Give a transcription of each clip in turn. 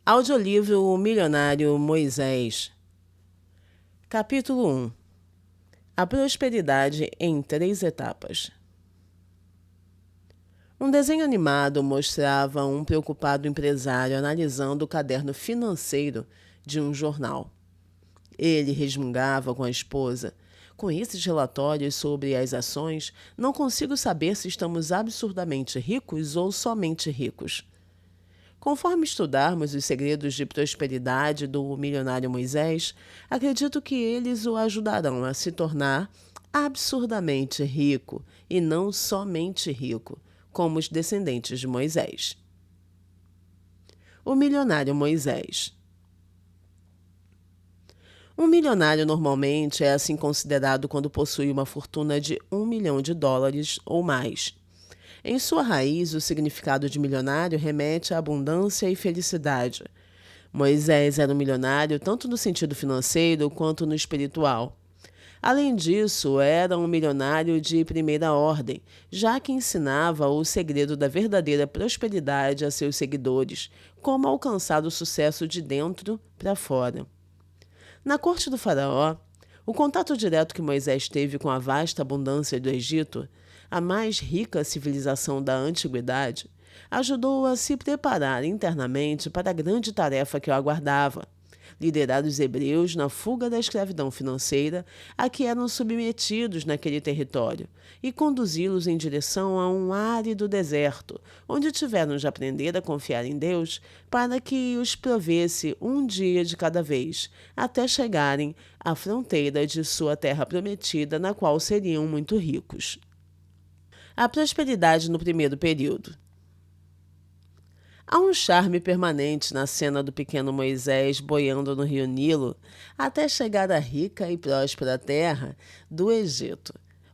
Audiolivro O Milionário Moisés. Capítulo 1. A prosperidade em 3 etapas. Um desenho animado mostrava um preocupado empresário analisando o caderno financeiro de um jornal. Ele resmungava com a esposa: "Com esses relatórios sobre as ações, não consigo saber se estamos absurdamente ricos ou somente ricos." Conforme estudarmos os segredos de prosperidade do milionário Moisés, acredito que eles o ajudarão a se tornar absurdamente rico e não somente rico, como os descendentes de Moisés. O milionário Moisés. Um milionário normalmente é assim considerado quando possui uma fortuna de US$ 1 milhão ou mais. Em sua raiz, o significado de milionário remete à abundância e felicidade. Moisés era um milionário tanto no sentido financeiro quanto no espiritual. Além disso, era um milionário de primeira ordem, já que ensinava o segredo da verdadeira prosperidade a seus seguidores, como alcançar o sucesso de dentro para fora. Na corte do faraó, o contato direto que Moisés teve com a vasta abundância do Egito, a mais rica civilização da antiguidade, ajudou-o a se preparar internamente para a grande tarefa que o aguardava: liderar os hebreus na fuga da escravidão financeira a que eram submetidos naquele território e conduzi-los em direção a um árido deserto, onde tiveram de aprender a confiar em Deus para que os provesse um dia de cada vez, até chegarem à fronteira de sua terra prometida, na qual seriam muito ricos. A prosperidade no primeiro período. Há um charme permanente na cena do pequeno Moisés boiando no rio Nilo até chegar à rica e próspera terra do Egito,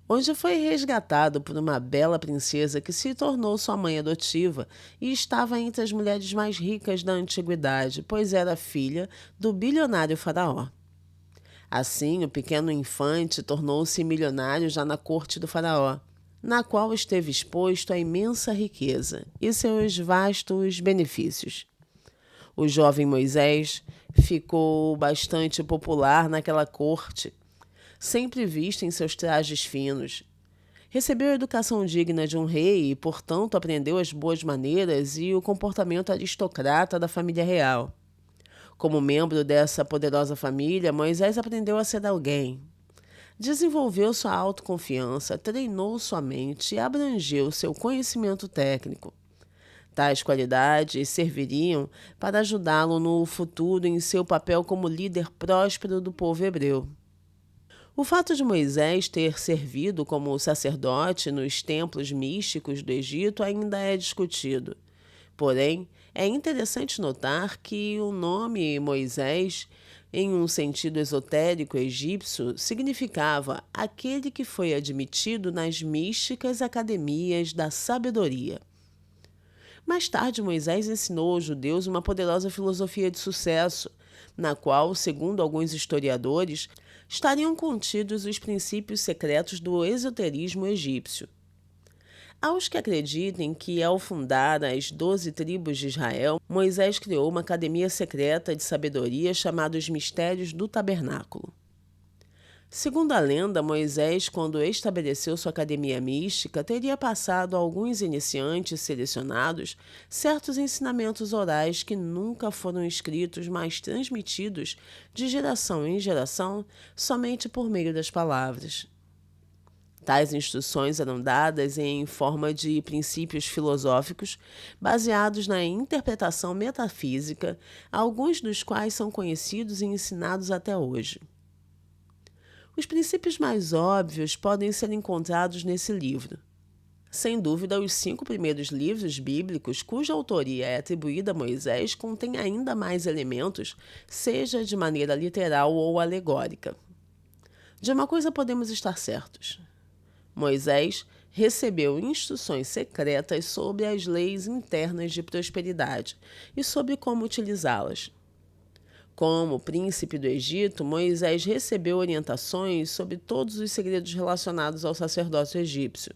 onde foi resgatado por uma bela princesa que se tornou sua mãe adotiva e estava entre as mulheres mais ricas da antiguidade, pois era filha do bilionário faraó. Assim, o pequeno infante tornou-se milionário já na corte do faraó, na qual esteve exposto à imensa riqueza e seus vastos benefícios. O jovem Moisés ficou bastante popular naquela corte, sempre visto em seus trajes finos. Recebeu a educação digna de um rei e, portanto, aprendeu as boas maneiras e o comportamento aristocrata da família real. Como membro dessa poderosa família, Moisés aprendeu a ser alguém. Desenvolveu sua autoconfiança, treinou sua mente e abrangeu seu conhecimento técnico. Tais qualidades serviriam para ajudá-lo no futuro em seu papel como líder próspero do povo hebreu. O fato de Moisés ter servido como sacerdote nos templos místicos do Egito ainda é discutido. Porém, é interessante notar que o nome Moisés, em um sentido esotérico egípcio, significava aquele que foi admitido nas místicas academias da sabedoria. Mais tarde, Moisés ensinou aos judeus uma poderosa filosofia de sucesso, na qual, segundo alguns historiadores, estariam contidos os princípios secretos do esoterismo egípcio. Aos que acreditem que, ao fundar as 12 tribos de Israel, Moisés criou uma academia secreta de sabedoria chamada os Mistérios do Tabernáculo. Segundo a lenda, Moisés, quando estabeleceu sua academia mística, teria passado a alguns iniciantes selecionados certos ensinamentos orais que nunca foram escritos, mas transmitidos de geração em geração somente por meio das palavras. Tais instruções eram dadas em forma de princípios filosóficos baseados na interpretação metafísica, alguns dos quais são conhecidos e ensinados até hoje. Os princípios mais óbvios podem ser encontrados nesse livro. Sem dúvida, os 5 primeiros livros bíblicos, cuja autoria é atribuída a Moisés, contêm ainda mais elementos, seja de maneira literal ou alegórica. De uma coisa podemos estar certos: Moisés recebeu instruções secretas sobre as leis internas de prosperidade e sobre como utilizá-las. Como príncipe do Egito, Moisés recebeu orientações sobre todos os segredos relacionados ao sacerdócio egípcio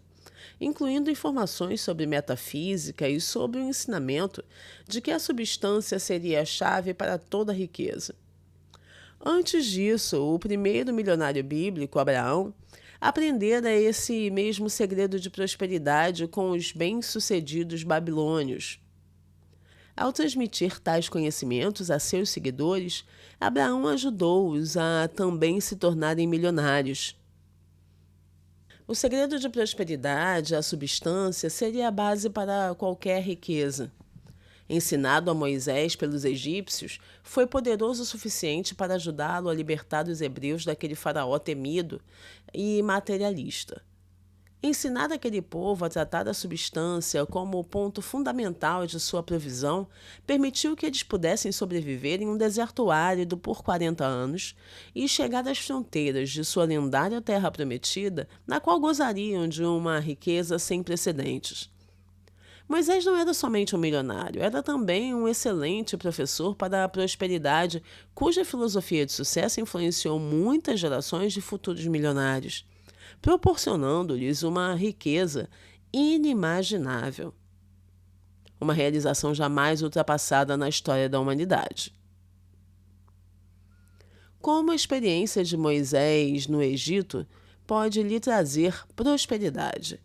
incluindo informações sobre metafísica e sobre o ensinamento de que a substância seria a chave para toda a riqueza. Antes disso, o primeiro milionário bíblico, Abraão, aprendera esse mesmo segredo de prosperidade com os bem-sucedidos babilônios. Ao transmitir tais conhecimentos a seus seguidores, Abraão ajudou-os a também se tornarem milionários. O segredo de prosperidade, a substância, seria a base para qualquer riqueza. Ensinado a Moisés pelos egípcios, foi poderoso o suficiente para ajudá-lo a libertar os hebreus daquele faraó temido e materialista. Ensinar aquele povo a tratar a substância como o ponto fundamental de sua provisão permitiu que eles pudessem sobreviver em um deserto árido por 40 anos e chegar às fronteiras de sua lendária terra prometida, na qual gozariam de uma riqueza sem precedentes. Moisés não era somente um milionário, era também um excelente professor para a prosperidade, cuja filosofia de sucesso influenciou muitas gerações de futuros milionários, proporcionando-lhes uma riqueza inimaginável. Uma realização jamais ultrapassada na história da humanidade. Como a experiência de Moisés no Egito pode lhe trazer prosperidade?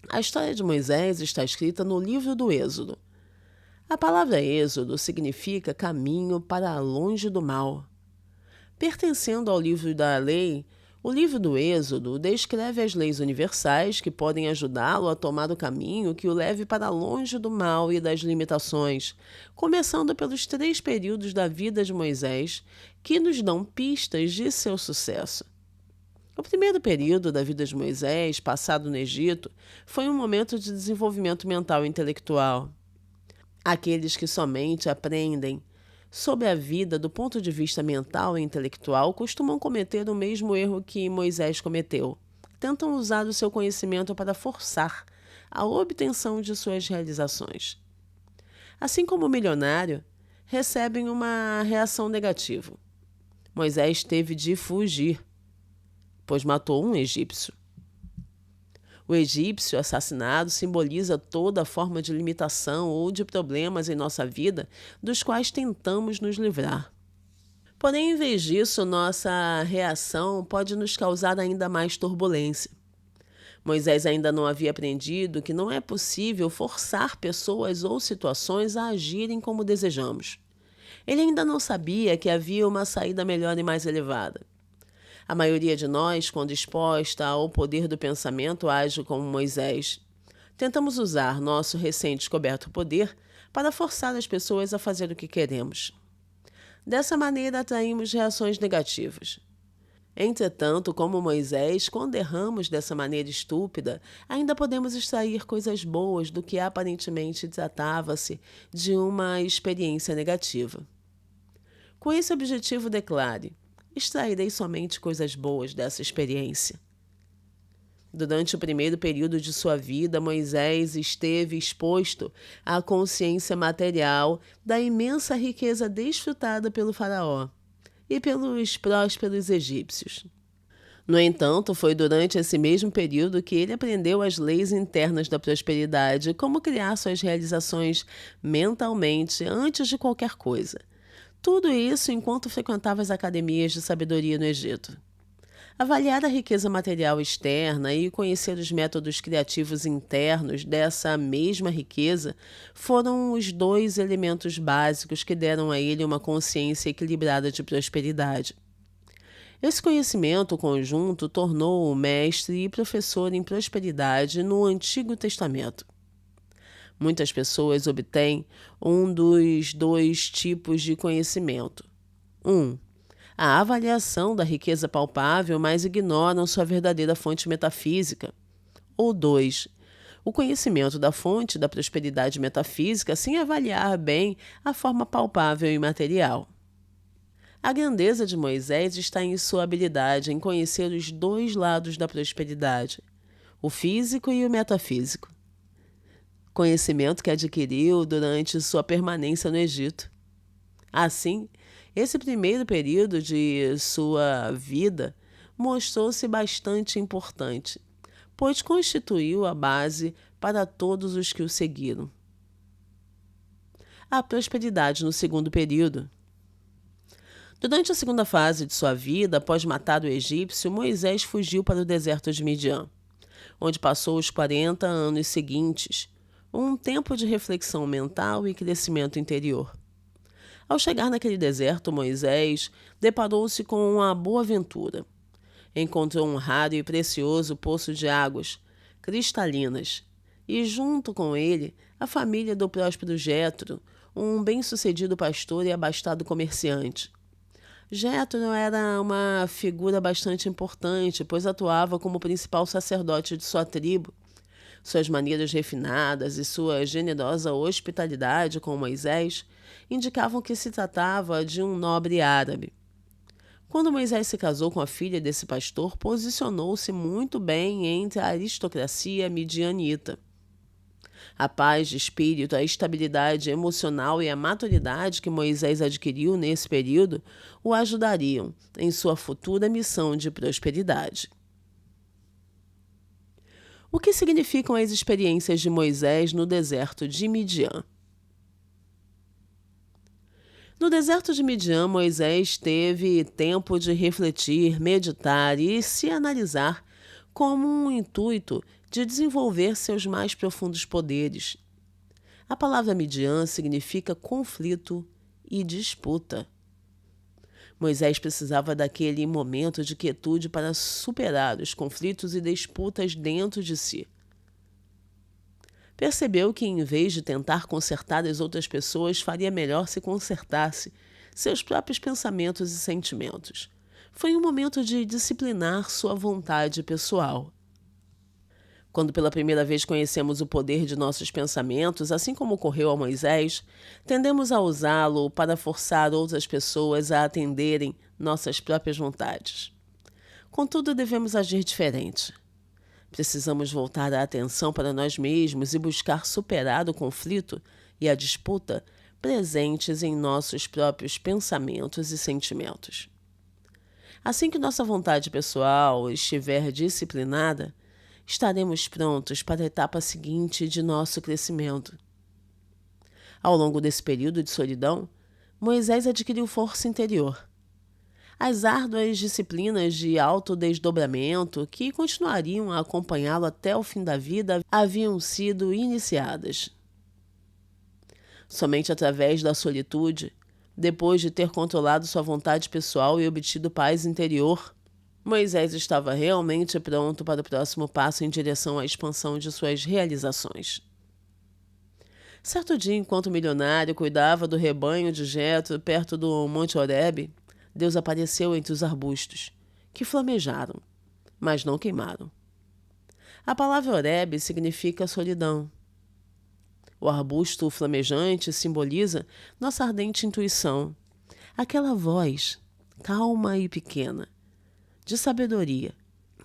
A história de Moisés está escrita no livro do Êxodo. A palavra Êxodo significa caminho para longe do mal. Pertencendo ao livro da lei, o livro do Êxodo descreve as leis universais que podem ajudá-lo a tomar o caminho que o leve para longe do mal e das limitações, começando pelos 3 períodos da vida de Moisés, que nos dão pistas de seu sucesso. O primeiro período da vida de Moisés, passado no Egito, foi um momento de desenvolvimento mental e intelectual. Aqueles que somente aprendem sobre a vida do ponto de vista mental e intelectual costumam cometer o mesmo erro que Moisés cometeu. Tentam usar o seu conhecimento para forçar a obtenção de suas realizações. Assim como o milionário, recebem uma reação negativa. Moisés teve de fugir, pois matou um egípcio. O egípcio assassinado simboliza toda forma de limitação ou de problemas em nossa vida dos quais tentamos nos livrar. Porém, em vez disso, nossa reação pode nos causar ainda mais turbulência. Moisés ainda não havia aprendido que não é possível forçar pessoas ou situações a agirem como desejamos. Ele ainda não sabia que havia uma saída melhor e mais elevada. A maioria de nós, quando exposta ao poder do pensamento, age como Moisés. Tentamos usar nosso recém-descoberto poder para forçar as pessoas a fazer o que queremos. Dessa maneira, atraímos reações negativas. Entretanto, como Moisés, quando erramos dessa maneira estúpida, ainda podemos extrair coisas boas do que aparentemente tratava-se de uma experiência negativa. Com esse objetivo, declare: extrairei somente coisas boas dessa experiência. Durante o primeiro período de sua vida, Moisés esteve exposto à consciência material da imensa riqueza desfrutada pelo faraó e pelos prósperos egípcios. No entanto, foi durante esse mesmo período que ele aprendeu as leis internas da prosperidade, como criar suas realizações mentalmente antes de qualquer coisa. Tudo isso enquanto frequentava as academias de sabedoria no Egito. Avaliar a riqueza material externa e conhecer os métodos criativos internos dessa mesma riqueza foram os 2 elementos básicos que deram a ele uma consciência equilibrada de prosperidade. Esse conhecimento conjunto tornou-o mestre e professor em prosperidade no Antigo Testamento. Muitas pessoas obtêm um dos 2 tipos de conhecimento. 1. A avaliação da riqueza palpável, mas ignoram sua verdadeira fonte metafísica. Ou 2. O conhecimento da fonte da prosperidade metafísica sem avaliar bem a forma palpável e material. A grandeza de Moisés está em sua habilidade em conhecer os 2 lados da prosperidade, o físico e o metafísico. Conhecimento que adquiriu durante sua permanência no Egito. Assim, esse primeiro período de sua vida mostrou-se bastante importante, pois constituiu a base para todos os que o seguiram. A prosperidade no segundo período. Durante a segunda fase de sua vida, após matar o egípcio, Moisés fugiu para o deserto de Midian, onde passou os 40 anos seguintes, um tempo de reflexão mental e crescimento interior. Ao chegar naquele deserto, Moisés deparou-se com uma boa aventura. Encontrou um raro e precioso poço de águas cristalinas e, junto com ele, a família do próspero Jétro, um bem-sucedido pastor e abastado comerciante. Jétro era uma figura bastante importante, pois atuava como principal sacerdote de sua tribo. Suas maneiras refinadas e sua generosa hospitalidade com Moisés indicavam que se tratava de um nobre árabe. Quando Moisés se casou com a filha desse pastor, posicionou-se muito bem entre a aristocracia midianita. A paz de espírito, a estabilidade emocional e a maturidade que Moisés adquiriu nesse período o ajudariam em sua futura missão de prosperidade. O que significam as experiências de Moisés no deserto de Midian? No deserto de Midian, Moisés teve tempo de refletir, meditar e se analisar como um intuito de desenvolver seus mais profundos poderes. A palavra Midian significa conflito e disputa. Moisés precisava daquele momento de quietude para superar os conflitos e disputas dentro de si. Percebeu que, em vez de tentar consertar as outras pessoas, faria melhor se consertasse seus próprios pensamentos e sentimentos. Foi um momento de disciplinar sua vontade pessoal. Quando pela primeira vez conhecemos o poder de nossos pensamentos, assim como ocorreu a Moisés, tendemos a usá-lo para forçar outras pessoas a atenderem nossas próprias vontades. Contudo, devemos agir diferente. Precisamos voltar a atenção para nós mesmos e buscar superar o conflito e a disputa presentes em nossos próprios pensamentos e sentimentos. Assim que nossa vontade pessoal estiver disciplinada, estaremos prontos para a etapa seguinte de nosso crescimento. Ao longo desse período de solidão, Moisés adquiriu força interior. As árduas disciplinas de autodesdobramento, que continuariam a acompanhá-lo até o fim da vida, haviam sido iniciadas. Somente através da solitude, depois de ter controlado sua vontade pessoal e obtido paz interior, Moisés estava realmente pronto para o próximo passo em direção à expansão de suas realizações. Certo dia, enquanto o milionário cuidava do rebanho de Jétro perto do Monte Horebe, Deus apareceu entre os arbustos, que flamejaram, mas não queimaram. A palavra Horebe significa solidão. O arbusto flamejante simboliza nossa ardente intuição, aquela voz, calma e pequena, de sabedoria,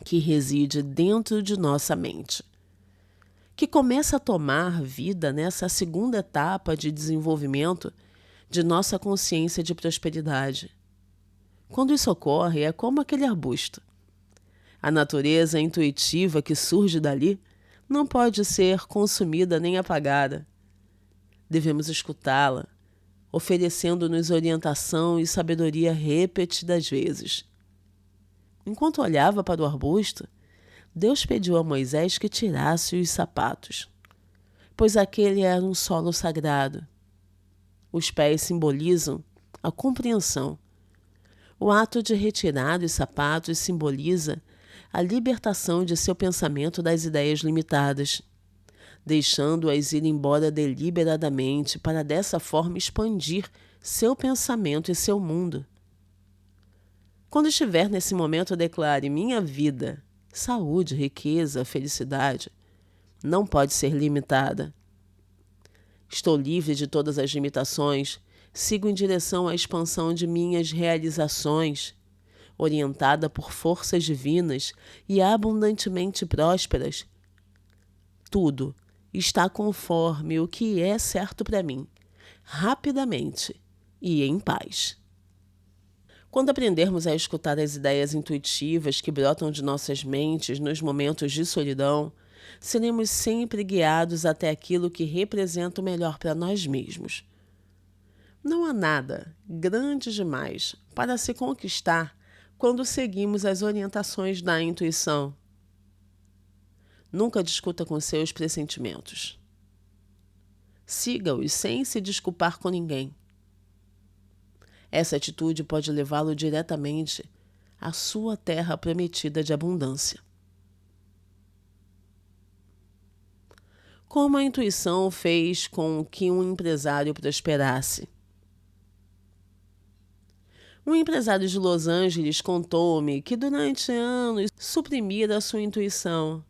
que reside dentro de nossa mente, que começa a tomar vida nessa segunda etapa de desenvolvimento de nossa consciência de prosperidade. Quando isso ocorre, é como aquele arbusto. A natureza intuitiva que surge dali não pode ser consumida nem apagada. Devemos escutá-la, oferecendo-nos orientação e sabedoria repetidas vezes. Enquanto olhava para o arbusto, Deus pediu a Moisés que tirasse os sapatos, pois aquele era um solo sagrado. Os pés simbolizam a compreensão. O ato de retirar os sapatos simboliza a libertação de seu pensamento das ideias limitadas, deixando-as ir embora deliberadamente para dessa forma expandir seu pensamento e seu mundo. Quando estiver nesse momento, declare: minha vida, saúde, riqueza, felicidade não pode ser limitada. Estou livre de todas as limitações, sigo em direção à expansão de minhas realizações, orientada por forças divinas e abundantemente prósperas. Tudo está conforme o que é certo para mim, rapidamente e em paz. Quando aprendermos a escutar as ideias intuitivas que brotam de nossas mentes nos momentos de solidão, seremos sempre guiados até aquilo que representa o melhor para nós mesmos. Não há nada grande demais para se conquistar quando seguimos as orientações da intuição. Nunca discuta com seus pressentimentos. Siga-os sem se desculpar com ninguém. Essa atitude pode levá-lo diretamente à sua terra prometida de abundância. Como a intuição fez com que um empresário prosperasse? Um empresário de Los Angeles contou-me que durante anos suprimira sua intuição,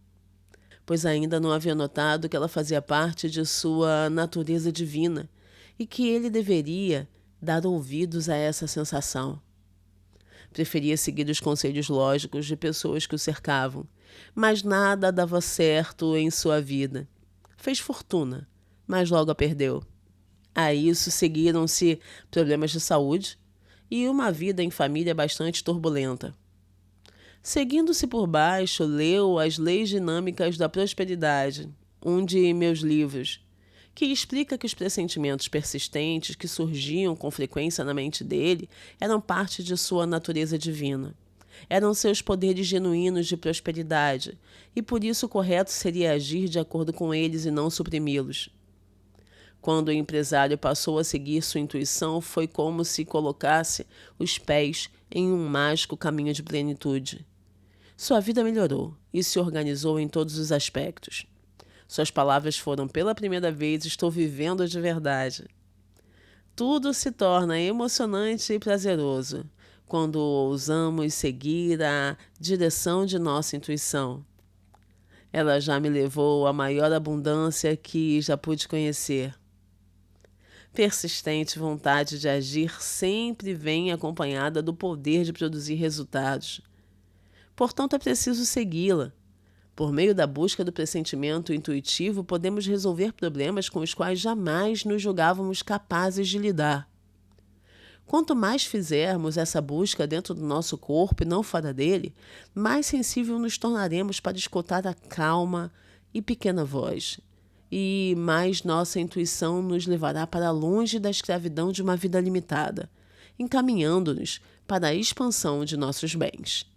pois ainda não havia notado que ela fazia parte de sua natureza divina e que ele deveria dar ouvidos a essa sensação. Preferia seguir os conselhos lógicos de pessoas que o cercavam, mas nada dava certo em sua vida. Fez fortuna, mas logo a perdeu. A isso seguiram-se problemas de saúde e uma vida em família bastante turbulenta. Seguindo-se por baixo, leu As Leis Dinâmicas da Prosperidade, um de meus livros, que explica que os pressentimentos persistentes que surgiam com frequência na mente dele eram parte de sua natureza divina. Eram seus poderes genuínos de prosperidade, e por isso o correto seria agir de acordo com eles e não suprimi-los. Quando o empresário passou a seguir sua intuição, foi como se colocasse os pés em um mágico caminho de plenitude. Sua vida melhorou e se organizou em todos os aspectos. Suas palavras foram: pela primeira vez, estou vivendo de verdade. Tudo se torna emocionante e prazeroso quando ousamos seguir a direção de nossa intuição. Ela já me levou à maior abundância que já pude conhecer. Persistente vontade de agir sempre vem acompanhada do poder de produzir resultados. Portanto, é preciso segui-la. Por meio da busca do pressentimento intuitivo, podemos resolver problemas com os quais jamais nos julgávamos capazes de lidar. Quanto mais fizermos essa busca dentro do nosso corpo e não fora dele, mais sensível nos tornaremos para escutar a calma e pequena voz, e mais nossa intuição nos levará para longe da escravidão de uma vida limitada, encaminhando-nos para a expansão de nossos bens.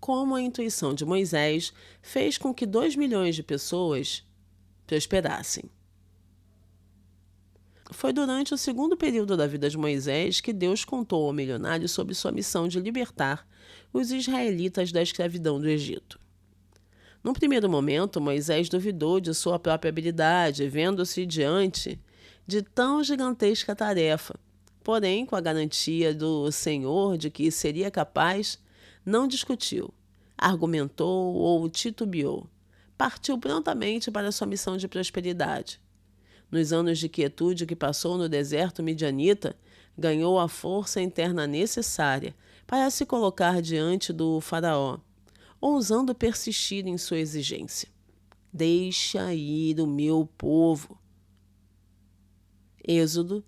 Como a intuição de Moisés fez com que 2 milhões de pessoas prosperassem. Foi durante o segundo período da vida de Moisés que Deus contou ao milionário sobre sua missão de libertar os israelitas da escravidão do Egito. Num primeiro momento, Moisés duvidou de sua própria habilidade, vendo-se diante de tão gigantesca tarefa. Porém, com a garantia do Senhor de que seria capaz, não discutiu, argumentou ou titubeou. Partiu prontamente para sua missão de prosperidade. Nos anos de quietude que passou no deserto midianita, ganhou a força interna necessária para se colocar diante do faraó, ousando persistir em sua exigência. Deixa ir o meu povo. Êxodo,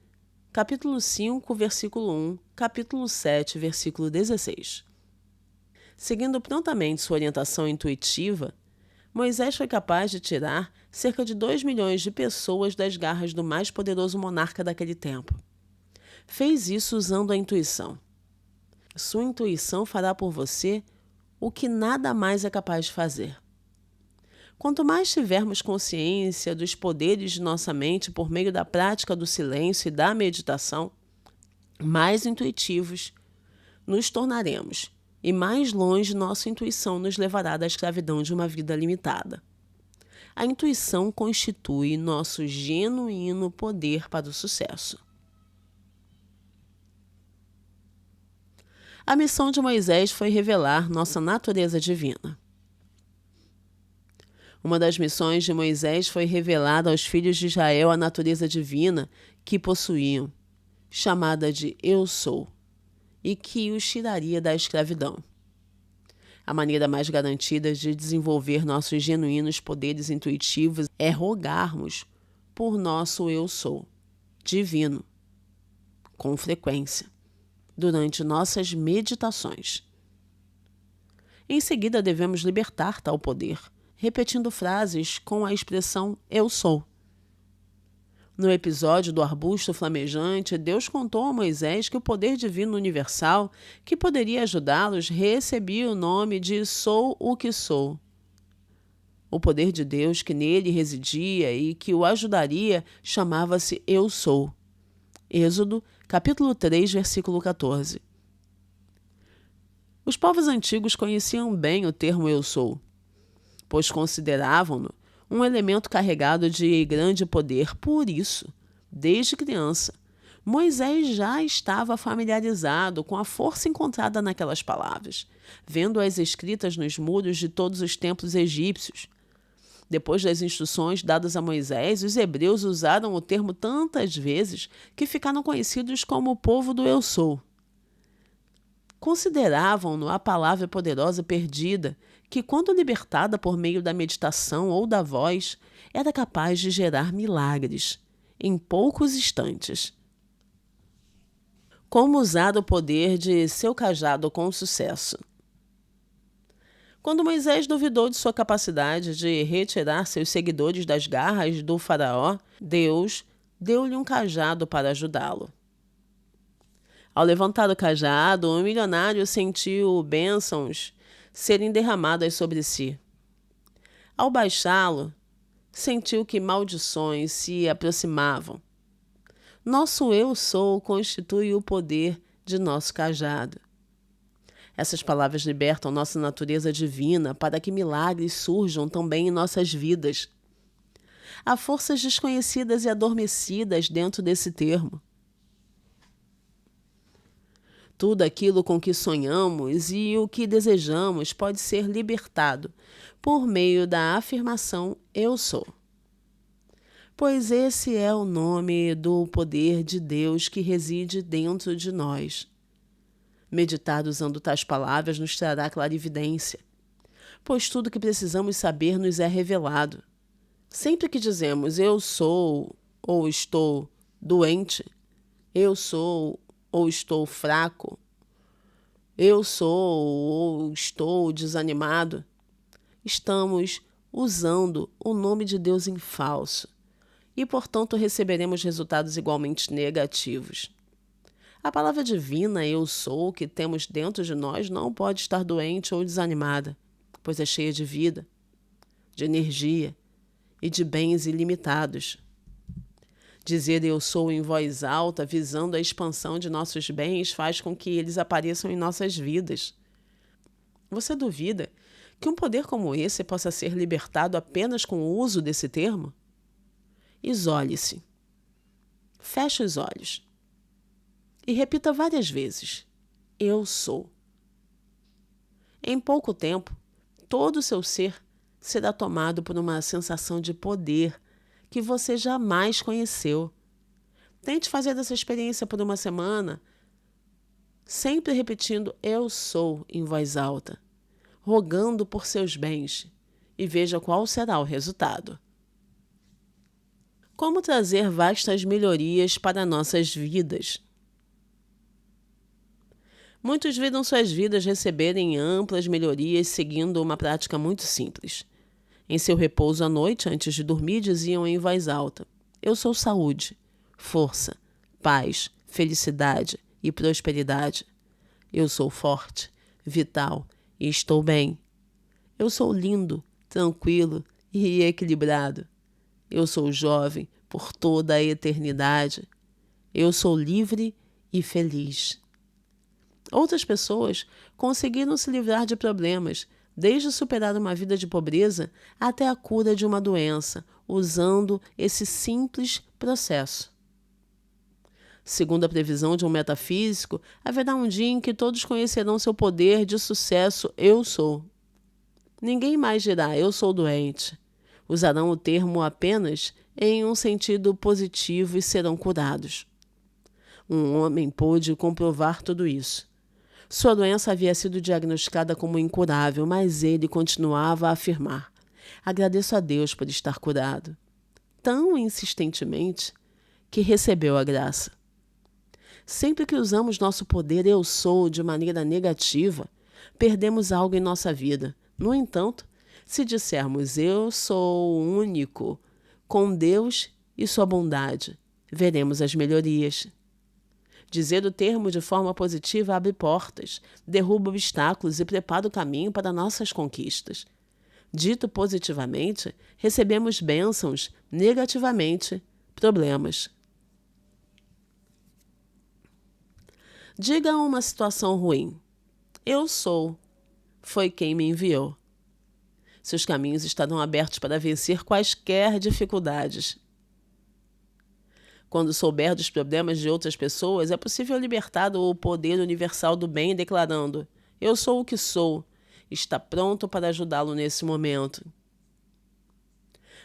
capítulo 5, versículo 1, capítulo 7, versículo 16. Seguindo prontamente sua orientação intuitiva, Moisés foi capaz de tirar cerca de 2 milhões de pessoas das garras do mais poderoso monarca daquele tempo. Fez isso usando a intuição. Sua intuição fará por você o que nada mais é capaz de fazer. Quanto mais tivermos consciência dos poderes de nossa mente por meio da prática do silêncio e da meditação, mais intuitivos nos tornaremos e mais longe nossa intuição nos levará da escravidão de uma vida limitada. A intuição constitui nosso genuíno poder para o sucesso. A missão de Moisés foi revelar nossa natureza divina. Uma das missões de Moisés foi revelar aos filhos de Israel a natureza divina que possuíam, chamada de Eu Sou, e que os tiraria da escravidão. A maneira mais garantida de desenvolver nossos genuínos poderes intuitivos é rogarmos por nosso Eu Sou, divino, com frequência. durante nossas meditações. Em seguida, devemos libertar tal poder, repetindo frases com a expressão "eu sou". No episódio do arbusto flamejante, Deus contou a Moisés que o poder divino universal, que poderia ajudá-los, recebia o nome de "sou o que sou". O poder de Deus que nele residia e que o ajudaria chamava-se "eu sou". Êxodo, capítulo 3, versículo 14. Os povos antigos conheciam bem o termo "eu sou", pois consideravam-no um elemento carregado de grande poder. Por isso, desde criança, Moisés já estava familiarizado com a força encontrada naquelas palavras, vendo-as escritas nos muros de todos os templos egípcios. Depois das instruções dadas a Moisés, os hebreus usaram o termo tantas vezes que ficaram conhecidos como o povo do "eu sou". Consideravam-no a palavra poderosa perdida, que, quando libertada por meio da meditação ou da voz, era capaz de gerar milagres em poucos instantes. Como usar o poder de seu cajado com sucesso? Quando Moisés duvidou de sua capacidade de retirar seus seguidores das garras do faraó, Deus deu-lhe um cajado para ajudá-lo. Ao levantar o cajado, o milionário sentiu bênçãos serem derramadas sobre si. Ao baixá-lo, sentiu que maldições se aproximavam. Nosso "eu sou" constitui o poder de nosso cajado. Essas palavras libertam nossa natureza divina para que milagres surjam também em nossas vidas. Há forças desconhecidas e adormecidas dentro desse termo. Tudo aquilo com que sonhamos e o que desejamos pode ser libertado por meio da afirmação "eu sou". Pois esse é o nome do poder de Deus que reside dentro de nós. Meditar usando tais palavras nos trará clarividência, pois tudo que precisamos saber nos é revelado. Sempre que dizemos "eu sou" ou "estou doente", "eu sou" ou "estou fraco", "eu sou" ou "estou desanimado", estamos usando o nome de Deus em falso e, portanto, receberemos resultados igualmente negativos. A palavra divina "eu sou" que temos dentro de nós não pode estar doente ou desanimada, pois é cheia de vida, de energia e de bens ilimitados. Dizer "eu sou" em voz alta, visando a expansão de nossos bens, faz com que eles apareçam em nossas vidas. Você duvida que um poder como esse possa ser libertado apenas com o uso desse termo? Isole-se. Feche os olhos. E repita várias vezes: "eu sou". Em pouco tempo, todo o seu ser será tomado por uma sensação de poder que você jamais conheceu. Tente fazer essa experiência por uma semana, sempre repetindo "eu sou" em voz alta, rogando por seus bens, e veja qual será o resultado. Como trazer vastas melhorias para nossas vidas? Muitos viram suas vidas receberem amplas melhorias seguindo uma prática muito simples. Em seu repouso à noite, antes de dormir, diziam em voz alta: "Eu sou saúde, força, paz, felicidade e prosperidade. Eu sou forte, vital e estou bem. Eu sou lindo, tranquilo e equilibrado. Eu sou jovem por toda a eternidade. Eu sou livre e feliz." Outras pessoas conseguiram se livrar de problemas, desde superar uma vida de pobreza até a cura de uma doença, usando esse simples processo. Segundo a previsão de um metafísico, haverá um dia em que todos conhecerão seu poder de sucesso "eu sou". Ninguém mais dirá "eu sou doente". Usarão o termo apenas em um sentido positivo e serão curados. Um homem pôde comprovar tudo isso. Sua doença havia sido diagnosticada como incurável, mas ele continuava a afirmar: "Agradeço a Deus por estar curado", tão insistentemente que recebeu a graça. Sempre que usamos nosso poder eu sou de maneira negativa, perdemos algo em nossa vida. No entanto, se dissermos eu sou único com Deus e sua bondade, veremos as melhorias. Dizer o termo de forma positiva abre portas, derruba obstáculos e prepara o caminho para nossas conquistas. Dito positivamente, recebemos bênçãos, negativamente, problemas. Diga uma situação ruim. Eu sou. Foi quem me enviou. Seus caminhos estarão abertos para vencer quaisquer dificuldades. Quando souber dos problemas de outras pessoas, é possível libertar do poder universal do bem declarando: eu sou o que sou. Está pronto para ajudá-lo nesse momento.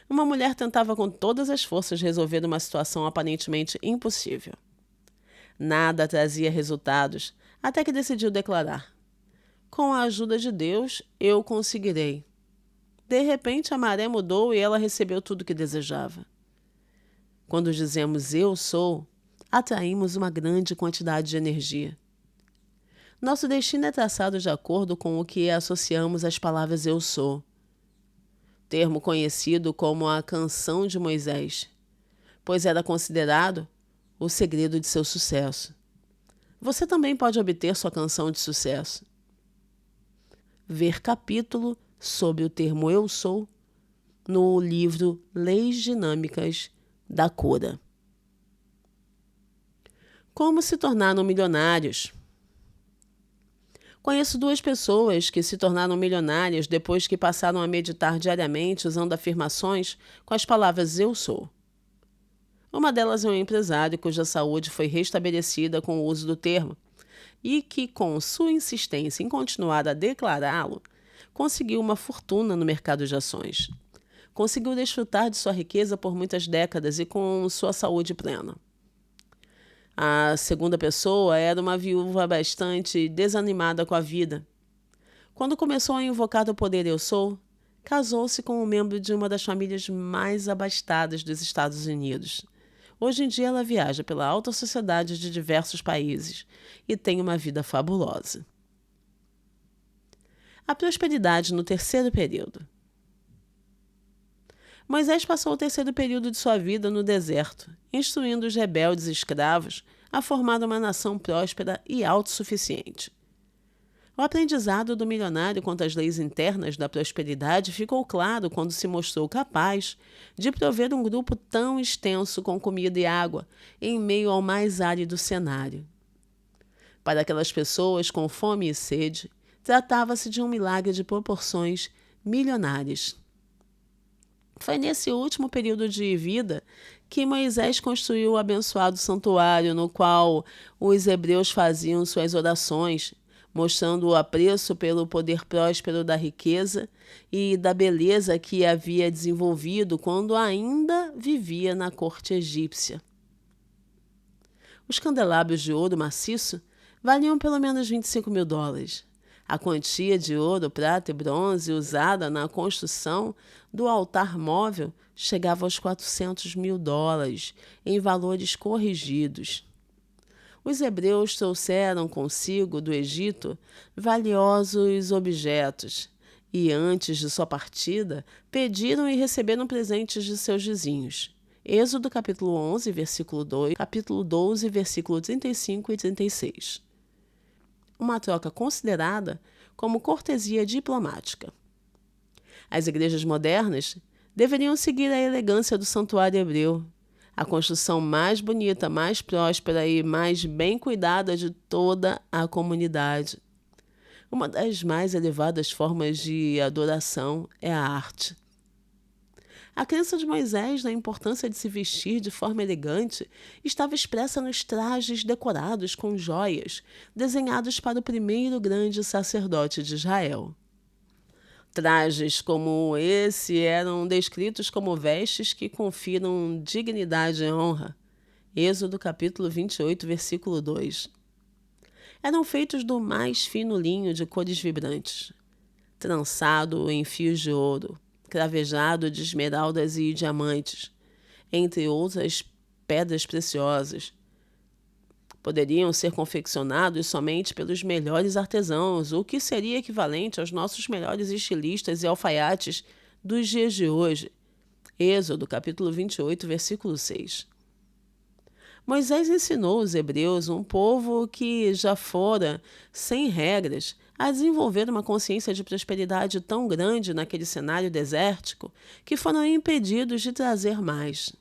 Uma mulher tentava com todas as forças resolver uma situação aparentemente impossível. Nada trazia resultados, até que decidiu declarar: com a ajuda de Deus, eu conseguirei. De repente, a maré mudou e ela recebeu tudo o que desejava. Quando dizemos eu sou, atraímos uma grande quantidade de energia. Nosso destino é traçado de acordo com o que associamos às palavras eu sou. Termo conhecido como a canção de Moisés, pois era considerado o segredo de seu sucesso. Você também pode obter sua canção de sucesso. Ver capítulo sobre o termo eu sou no livro Leis Dinâmicas da Cura. Como se tornaram milionários? Conheço 2 pessoas que se tornaram milionárias depois que passaram a meditar diariamente usando afirmações com as palavras eu sou. Uma delas é um empresário cuja saúde foi restabelecida com o uso do termo e que, com sua insistência em continuar a declará-lo, conseguiu uma fortuna no mercado de ações. Conseguiu desfrutar de sua riqueza por muitas décadas e com sua saúde plena. A segunda pessoa era uma viúva bastante desanimada com a vida. Quando começou a invocar o poder eu sou, casou-se com um membro de uma das famílias mais abastadas dos Estados Unidos. Hoje em dia ela viaja pela alta sociedade de diversos países e tem uma vida fabulosa. A prosperidade no terceiro período. Moisés passou o terceiro período de sua vida no deserto, instruindo os rebeldes escravos a formar uma nação próspera e autossuficiente. O aprendizado do milionário quanto às leis internas da prosperidade ficou claro quando se mostrou capaz de prover um grupo tão extenso com comida e água em meio ao mais árido cenário. Para aquelas pessoas com fome e sede, tratava-se de um milagre de proporções milionárias. Foi nesse último período de vida que Moisés construiu o abençoado santuário no qual os hebreus faziam suas orações, mostrando o apreço pelo poder próspero da riqueza e da beleza que havia desenvolvido quando ainda vivia na corte egípcia. Os candelabros de ouro maciço valiam pelo menos $25.000. A quantia de ouro, prata e bronze usada na construção do altar móvel chegava aos $400.000 em valores corrigidos. Os hebreus trouxeram consigo do Egito valiosos objetos e, antes de sua partida, pediram e receberam presentes de seus vizinhos. Êxodo capítulo 11, versículo 2, capítulo 12, versículo 35 e 36. Uma troca considerada como cortesia diplomática. As igrejas modernas deveriam seguir a elegância do santuário hebreu, a construção mais bonita, mais próspera e mais bem cuidada de toda a comunidade. Uma das mais elevadas formas de adoração é a arte. A crença de Moisés na importância de se vestir de forma elegante estava expressa nos trajes decorados com joias, desenhados para o primeiro grande sacerdote de Israel. Trajes como esse eram descritos como vestes que confiram dignidade e honra. Êxodo capítulo 28, versículo 2. Eram feitos do mais fino linho de cores vibrantes, trançado em fios de ouro, cravejado de esmeraldas e diamantes, entre outras pedras preciosas. Poderiam ser confeccionados somente pelos melhores artesãos, o que seria equivalente aos nossos melhores estilistas e alfaiates dos dias de hoje. Êxodo, capítulo 28, versículo 6. Moisés ensinou os hebreus, um povo que já fora, sem regras, a desenvolver uma consciência de prosperidade tão grande naquele cenário desértico que foram impedidos de trazer mais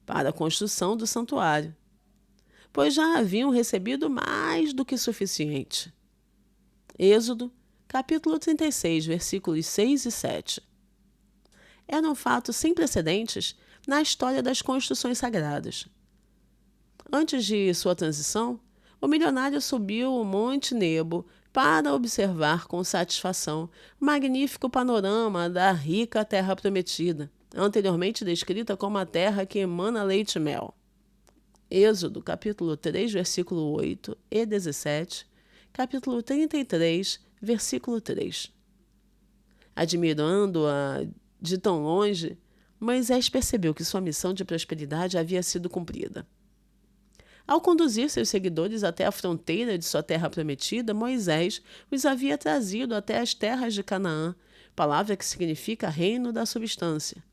para a construção do santuário, pois já haviam recebido mais do que suficiente. Êxodo, capítulo 36, versículos 6 e 7. Era um fato sem precedentes na história das construções sagradas. Antes de sua transição, o milionário subiu o Monte Nebo para observar com satisfação o magnífico panorama da rica terra prometida, anteriormente descrita como a terra que emana leite e mel. Êxodo, capítulo 3, versículo 8 e 17, capítulo 33, versículo 3. Admirando-a de tão longe, Moisés percebeu que sua missão de prosperidade havia sido cumprida. Ao conduzir seus seguidores até a fronteira de sua terra prometida, Moisés os havia trazido até as terras de Canaã, palavra que significa reino da substância.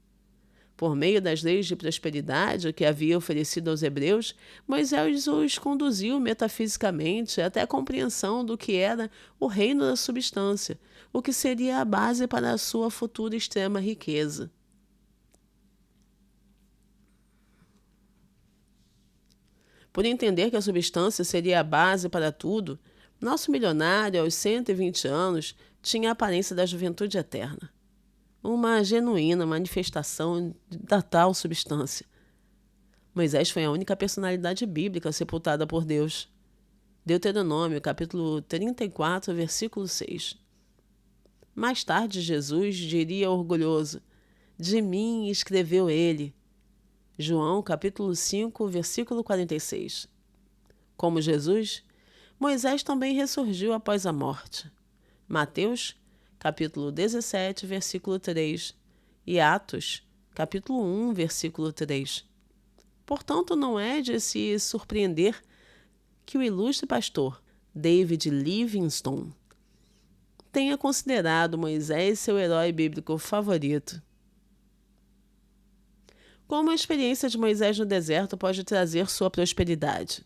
Por meio das leis de prosperidade que havia oferecido aos hebreus, Moisés os conduziu metafisicamente até a compreensão do que era o reino da substância, o que seria a base para a sua futura extrema riqueza. Por entender que a substância seria a base para tudo, nosso milionário, aos 120 anos, tinha a aparência da juventude eterna. Uma genuína manifestação da tal substância. Moisés foi a única personalidade bíblica sepultada por Deus. Deuteronômio, capítulo 34, versículo 6. Mais tarde, Jesus diria orgulhoso: "De mim escreveu ele." João, capítulo 5, versículo 46. Como Jesus, Moisés também ressurgiu após a morte. Mateus, capítulo 17, versículo 3, e Atos, capítulo 1, versículo 3. Portanto, não é de se surpreender que o ilustre pastor David Livingstone tenha considerado Moisés seu herói bíblico favorito. Como a experiência de Moisés no deserto pode trazer sua prosperidade?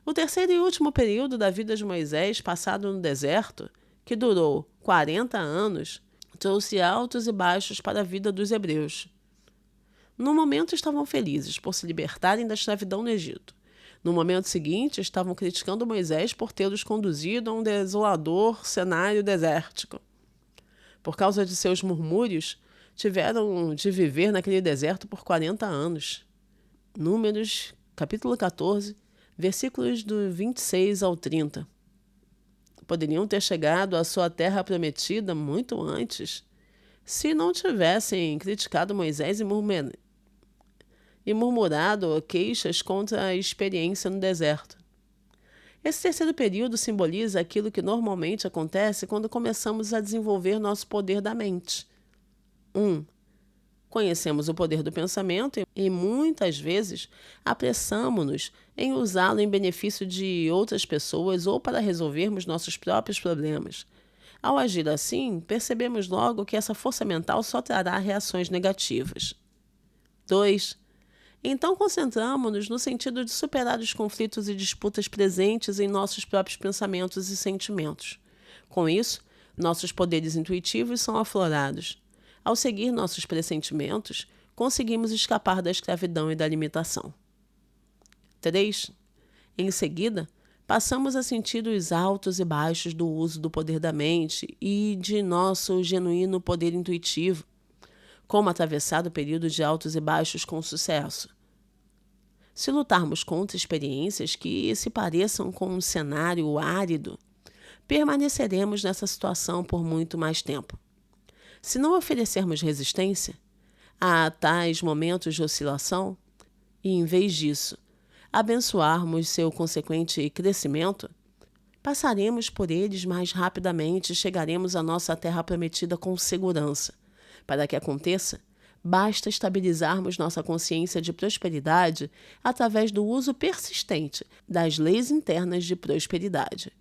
O terceiro e último período da vida de Moisés, passado no deserto, que durou 40 anos, trouxe altos e baixos para a vida dos hebreus. No momento estavam felizes por se libertarem da escravidão no Egito. No momento seguinte, estavam criticando Moisés por tê-los conduzido a um desolador cenário desértico. Por causa de seus murmúrios, tiveram de viver naquele deserto por 40 anos. Números, capítulo 14, versículos do 26 ao 30. Poderiam ter chegado à sua terra prometida muito antes, se não tivessem criticado Moisés e murmurado queixas contra a experiência no deserto. Esse terceiro período simboliza aquilo que normalmente acontece quando começamos a desenvolver nosso poder da mente. 1. Conhecemos o poder do pensamento e muitas vezes apressamo-nos em usá-lo em benefício de outras pessoas ou para resolvermos nossos próprios problemas. Ao agir assim, percebemos logo que essa força mental só trará reações negativas. 2. Então concentramo-nos no sentido de superar os conflitos e disputas presentes em nossos próprios pensamentos e sentimentos. Com isso, nossos poderes intuitivos são aflorados. Ao seguir nossos pressentimentos, conseguimos escapar da escravidão e da limitação. 3. Em seguida, passamos a sentir os altos e baixos do uso do poder da mente e de nosso genuíno poder intuitivo, como atravessar o período de altos e baixos com sucesso. Se lutarmos contra experiências que se pareçam com um cenário árido, permaneceremos nessa situação por muito mais tempo. Se não oferecermos resistência a tais momentos de oscilação e, em vez disso, abençoarmos seu consequente crescimento, passaremos por eles mais rapidamente e chegaremos à nossa terra prometida com segurança. Para que aconteça, Basta estabilizarmos nossa consciência de prosperidade através do uso persistente das leis internas de prosperidade.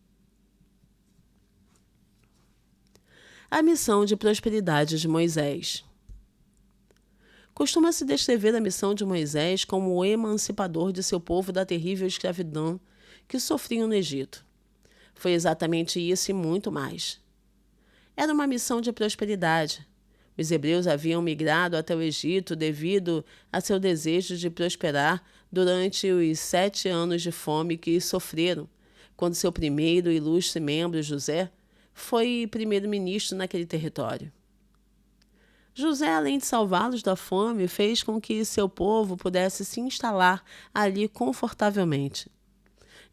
A missão de prosperidade de Moisés. Costuma-se descrever a missão de Moisés como o emancipador de seu povo da terrível escravidão que sofriam no Egito. Foi exatamente isso e muito mais. Era uma missão de prosperidade. Os hebreus haviam migrado até o Egito devido a seu desejo de prosperar durante os 7 anos de fome que sofreram, quando seu primeiro e ilustre membro, José, foi primeiro-ministro naquele território. José, além de salvá-los da fome, fez com que seu povo pudesse se instalar ali confortavelmente.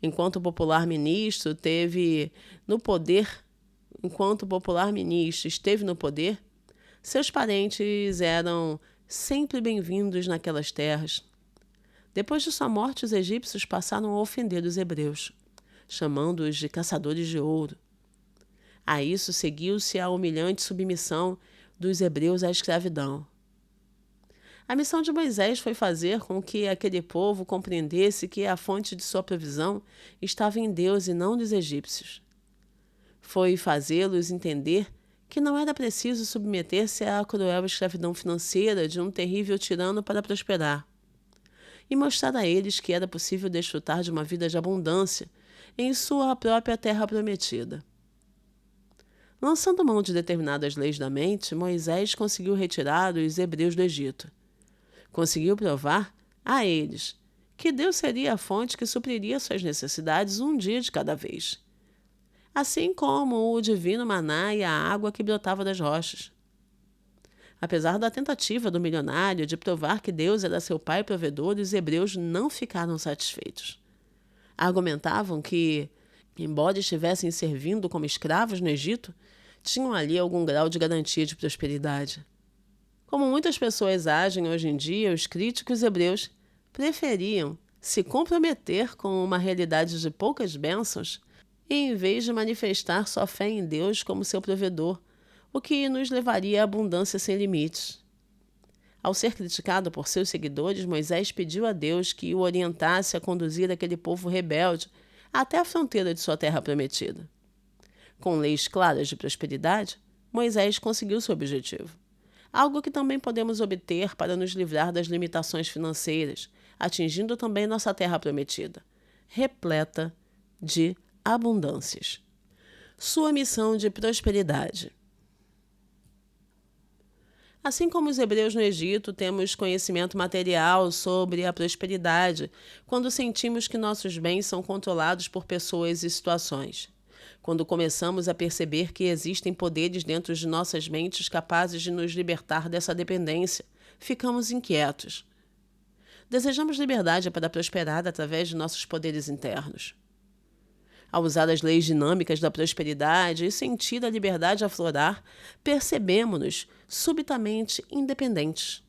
Enquanto o popular ministro esteve no poder, seus parentes eram sempre bem-vindos naquelas terras. Depois de sua morte, os egípcios passaram a ofender os hebreus, chamando-os de caçadores de ouro. A isso seguiu-se a humilhante submissão dos hebreus à escravidão. A missão de Moisés foi fazer com que aquele povo compreendesse que a fonte de sua provisão estava em Deus e não nos egípcios. Foi fazê-los entender que não era preciso submeter-se à cruel escravidão financeira de um terrível tirano para prosperar, e mostrar a eles que era possível desfrutar de uma vida de abundância em sua própria terra prometida. Lançando mão de determinadas leis da mente, Moisés conseguiu retirar os hebreus do Egito. Conseguiu provar a eles que Deus seria a fonte que supriria suas necessidades um dia de cada vez, assim como o divino maná e a água que brotava das rochas. Apesar da tentativa do milionário de provar que Deus era seu pai provedor, os hebreus não ficaram satisfeitos. Argumentavam que, embora estivessem servindo como escravos no Egito, tinham ali algum grau de garantia de prosperidade. Como muitas pessoas agem hoje em dia, os críticos hebreus preferiam se comprometer com uma realidade de poucas bênçãos em vez de manifestar sua fé em Deus como seu provedor, o que nos levaria à abundância sem limites. Ao ser criticado por seus seguidores, Moisés pediu a Deus que o orientasse a conduzir aquele povo rebelde até a fronteira de sua terra prometida. Com leis claras de prosperidade, Moisés conseguiu seu objetivo. Algo que também podemos obter para nos livrar das limitações financeiras, atingindo também nossa terra prometida, repleta de abundâncias. Sua missão de prosperidade. Assim como os hebreus no Egito, temos conhecimento material sobre a prosperidade quando sentimos que nossos bens são controlados por pessoas e situações. Quando começamos a perceber que existem poderes dentro de nossas mentes capazes de nos libertar dessa dependência, ficamos inquietos. Desejamos liberdade para prosperar através de nossos poderes internos. Ao usar as leis dinâmicas da prosperidade e sentir a liberdade aflorar, percebemos-nos subitamente independentes.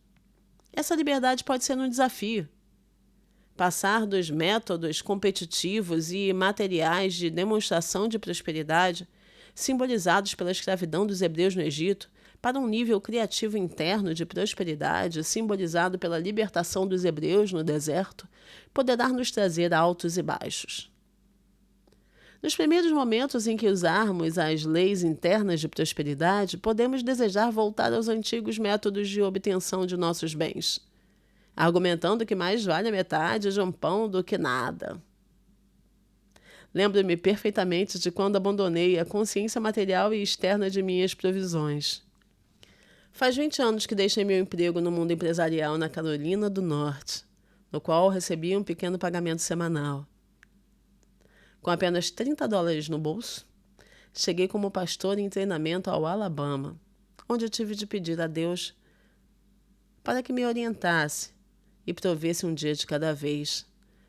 Essa liberdade pode ser um desafio. Passar dos métodos competitivos e materiais de demonstração de prosperidade, simbolizados pela escravidão dos hebreus no Egito, para um nível criativo interno de prosperidade, simbolizado pela libertação dos hebreus no deserto, poderá nos trazer altos e baixos. Nos primeiros momentos em que usarmos as leis internas de prosperidade, podemos desejar voltar aos antigos métodos de obtenção de nossos bens, argumentando que mais vale a metade de um pão do que nada. Lembro-me perfeitamente de quando abandonei a consciência material e externa de minhas provisões. Faz 20 anos que deixei meu emprego no mundo empresarial na Carolina do Norte, no qual recebia um pequeno pagamento semanal. Com apenas $30 no bolso, cheguei como pastor em treinamento ao Alabama, onde eu tive de pedir a Deus para que me orientasse e provesse um dia de cada vez,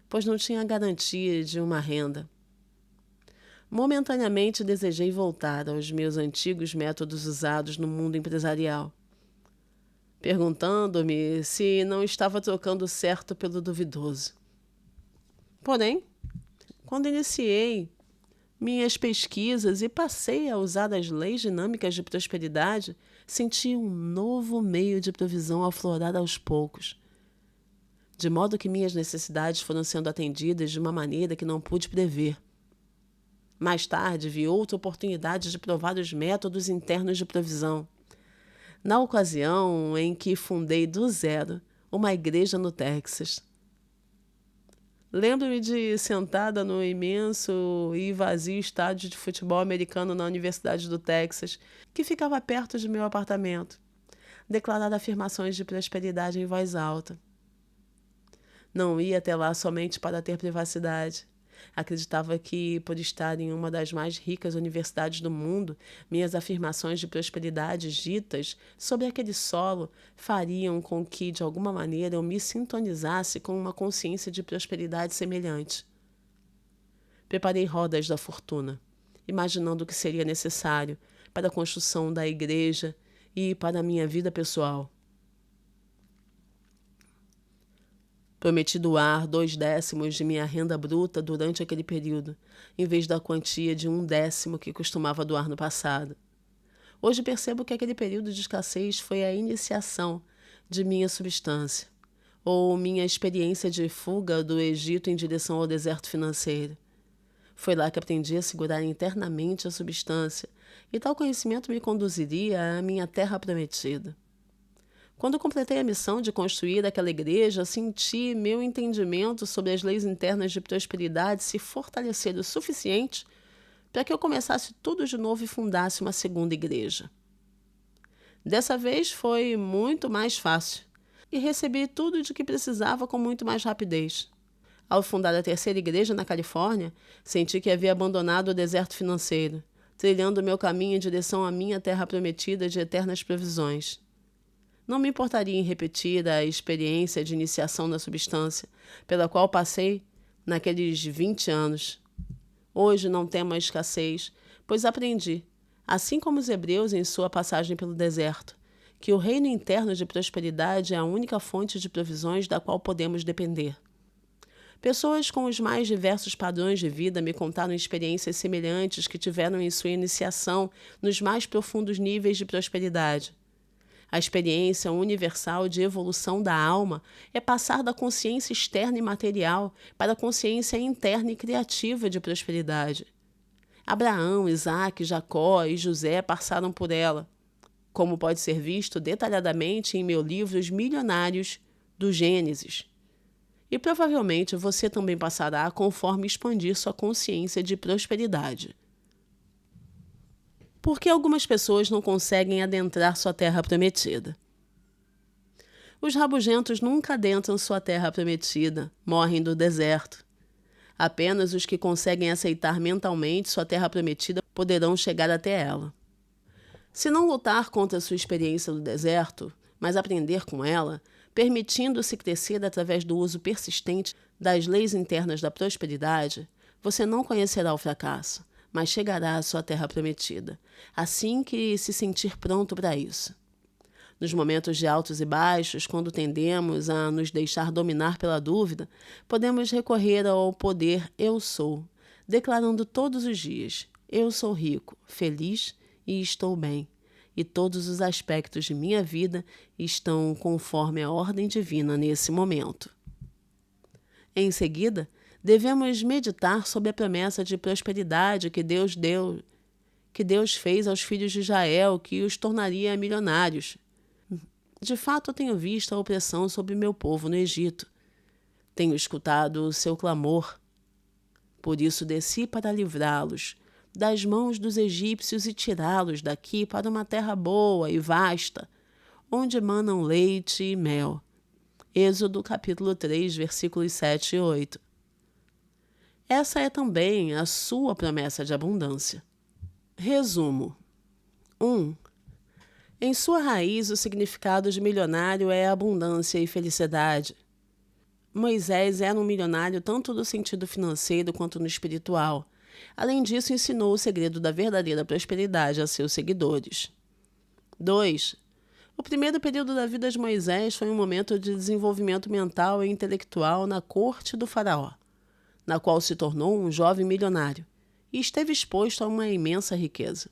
pois não tinha garantia de uma renda. Momentaneamente desejei voltar aos meus antigos métodos usados no mundo empresarial, perguntando-me se não estava trocando o certo pelo duvidoso. Porém, quando iniciei minhas pesquisas e passei a usar as leis dinâmicas de prosperidade, senti um novo meio de provisão aflorar aos poucos, de modo que minhas necessidades foram sendo atendidas de uma maneira que não pude prever. Mais tarde, vi outra oportunidade de provar os métodos internos de provisão, na ocasião em que fundei do zero uma igreja no Texas. Lembro-me de sentada no imenso e vazio estádio de futebol americano na Universidade do Texas, que ficava perto de meu apartamento, declarar afirmações de prosperidade em voz alta. Não ia até lá somente para ter privacidade. Acreditava que, por estar em uma das mais ricas universidades do mundo, minhas afirmações de prosperidade ditas sobre aquele solo fariam com que, de alguma maneira, eu me sintonizasse com uma consciência de prosperidade semelhante. Preparei rodas da fortuna, imaginando o que seria necessário para a construção da igreja e para a minha vida pessoal. Prometi doar 2/10 de minha renda bruta durante aquele período, em vez da quantia de 1/10 que costumava doar no passado. Hoje percebo que aquele período de escassez foi a iniciação de minha substância, ou minha experiência de fuga do Egito em direção ao deserto financeiro. Foi lá que aprendi a segurar internamente a substância, e tal conhecimento me conduziria à minha terra prometida. Quando completei a missão de construir aquela igreja, senti meu entendimento sobre as leis internas de prosperidade se fortalecer o suficiente para que eu começasse tudo de novo e fundasse uma segunda igreja. Dessa vez foi muito mais fácil e recebi tudo de que precisava com muito mais rapidez. Ao fundar a terceira igreja na Califórnia, senti que havia abandonado o deserto financeiro, trilhando meu caminho em direção à minha terra prometida de eternas provisões. Não me importaria em repetir a experiência de iniciação na substância, pela qual passei naqueles 20 anos. Hoje não temo a escassez, pois aprendi, assim como os hebreus em sua passagem pelo deserto, que o reino interno de prosperidade é a única fonte de provisões da qual podemos depender. Pessoas com os mais diversos padrões de vida me contaram experiências semelhantes que tiveram em sua iniciação nos mais profundos níveis de prosperidade. A experiência universal de evolução da alma é passar da consciência externa e material para a consciência interna e criativa de prosperidade. Abraão, Isaque, Jacó e José passaram por ela, como pode ser visto detalhadamente em meu livro Os Milionários do Gênesis. E provavelmente você também passará conforme expandir sua consciência de prosperidade. Por que algumas pessoas não conseguem adentrar sua terra prometida? Os rabugentos nunca adentram sua terra prometida, morrem do deserto. Apenas os que conseguem aceitar mentalmente sua terra prometida poderão chegar até ela. Se não lutar contra sua experiência do deserto, mas aprender com ela, permitindo-se crescer através do uso persistente das leis internas da prosperidade, você não conhecerá o fracasso, mas chegará à sua terra prometida, assim que se sentir pronto para isso. Nos momentos de altos e baixos, quando tendemos a nos deixar dominar pela dúvida, podemos recorrer ao poder Eu Sou, declarando todos os dias: eu sou rico, feliz e estou bem, e todos os aspectos de minha vida estão conforme a ordem divina nesse momento. Em seguida, devemos meditar sobre a promessa de prosperidade que Deus fez aos filhos de Israel, que os tornaria milionários. De fato, tenho visto a opressão sobre meu povo no Egito. Tenho escutado o seu clamor. Por isso desci para livrá-los das mãos dos egípcios e tirá-los daqui para uma terra boa e vasta, onde manam leite e mel. Êxodo capítulo 3, versículos 7 e 8. Essa é também a sua promessa de abundância. Resumo. 1. Em sua raiz, o significado de milionário é abundância e felicidade. Moisés era um milionário tanto no sentido financeiro quanto no espiritual. Além disso, ensinou o segredo da verdadeira prosperidade a seus seguidores. 2. O primeiro período da vida de Moisés foi um momento de desenvolvimento mental e intelectual na corte do faraó, na qual se tornou um jovem milionário, e esteve exposto a uma imensa riqueza.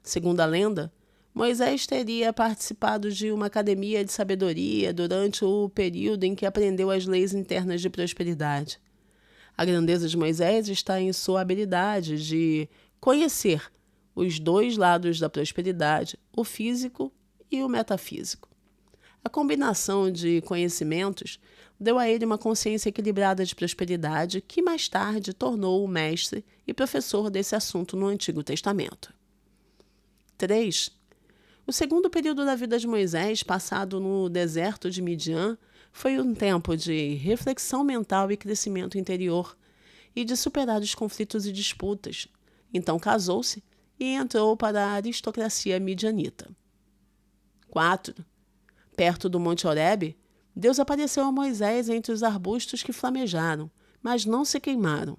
Segundo a lenda, Moisés teria participado de uma academia de sabedoria durante o período em que aprendeu as leis internas de prosperidade. A grandeza de Moisés está em sua habilidade de conhecer os dois lados da prosperidade, o físico e o metafísico. A combinação de conhecimentos deu a ele uma consciência equilibrada de prosperidade que mais tarde tornou-o mestre e professor desse assunto no Antigo Testamento. 3. O segundo período da vida de Moisés, passado no deserto de Midian, foi um tempo de reflexão mental e crescimento interior e de superar os conflitos e disputas. Então casou-se e entrou para a aristocracia midianita. 4. Perto do Monte Horebe, Deus apareceu a Moisés entre os arbustos que flamejaram, mas não se queimaram.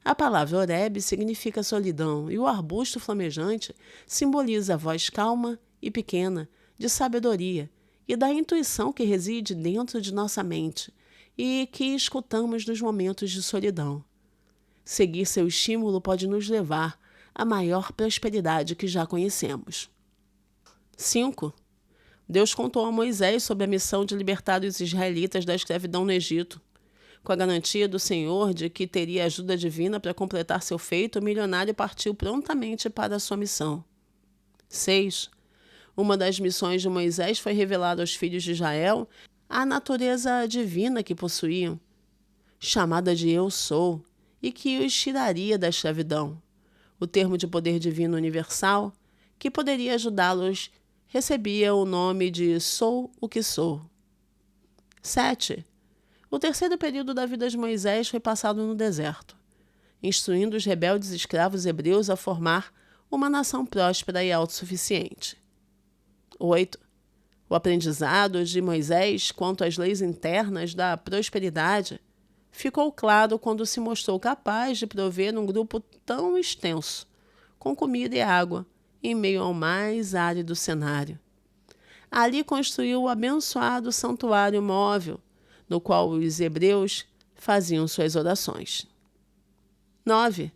A palavra Horebe significa solidão e o arbusto flamejante simboliza a voz calma e pequena, de sabedoria e da intuição que reside dentro de nossa mente e que escutamos nos momentos de solidão. Seguir seu estímulo pode nos levar à maior prosperidade que já conhecemos. 5. Deus contou a Moisés sobre a missão de libertar os israelitas da escravidão no Egito. Com a garantia do Senhor de que teria ajuda divina para completar seu feito, o milionário partiu prontamente para a sua missão. 6. Uma das missões de Moisés foi revelar aos filhos de Israel a natureza divina que possuíam, chamada de Eu Sou, e que os tiraria da escravidão. O termo de poder divino universal, que poderia ajudá-los, recebia o nome de Sou o que Sou. 7. O terceiro período da vida de Moisés foi passado no deserto, instruindo os rebeldes escravos hebreus a formar uma nação próspera e autossuficiente. 8. O aprendizado de Moisés quanto às leis internas da prosperidade ficou claro quando se mostrou capaz de prover um grupo tão extenso, com comida e água, em meio ao mais árido cenário. Ali construiu o abençoado santuário móvel, no qual os hebreus faziam suas orações. 9.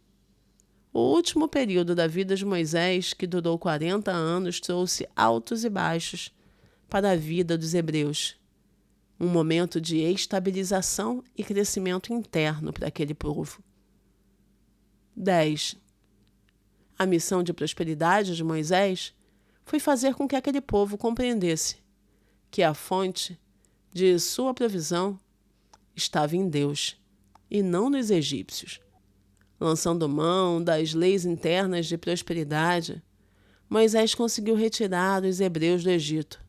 O último período da vida de Moisés, que durou 40 anos, trouxe altos e baixos para a vida dos hebreus. Um momento de estabilização e crescimento interno para aquele povo. 10. A missão de prosperidade de Moisés foi fazer com que aquele povo compreendesse que a fonte de sua provisão estava em Deus e não nos egípcios. Lançando mão das leis internas de prosperidade, Moisés conseguiu retirar os hebreus do Egito.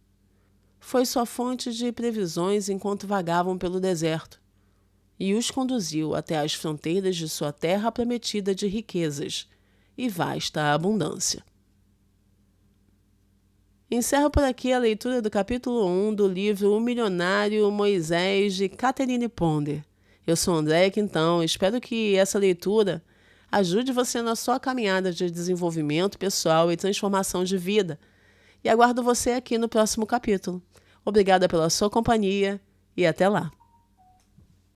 Foi sua fonte de previsões enquanto vagavam pelo deserto e os conduziu até as fronteiras de sua terra prometida de riquezas e vasta abundância. Encerro por aqui a leitura do capítulo 1 do livro O Milionário Moisés, de Catherine Ponder. Eu sou Andréia Quintão, espero que essa leitura ajude você na sua caminhada de desenvolvimento pessoal e transformação de vida. E aguardo você aqui no próximo capítulo. Obrigada pela sua companhia e até lá!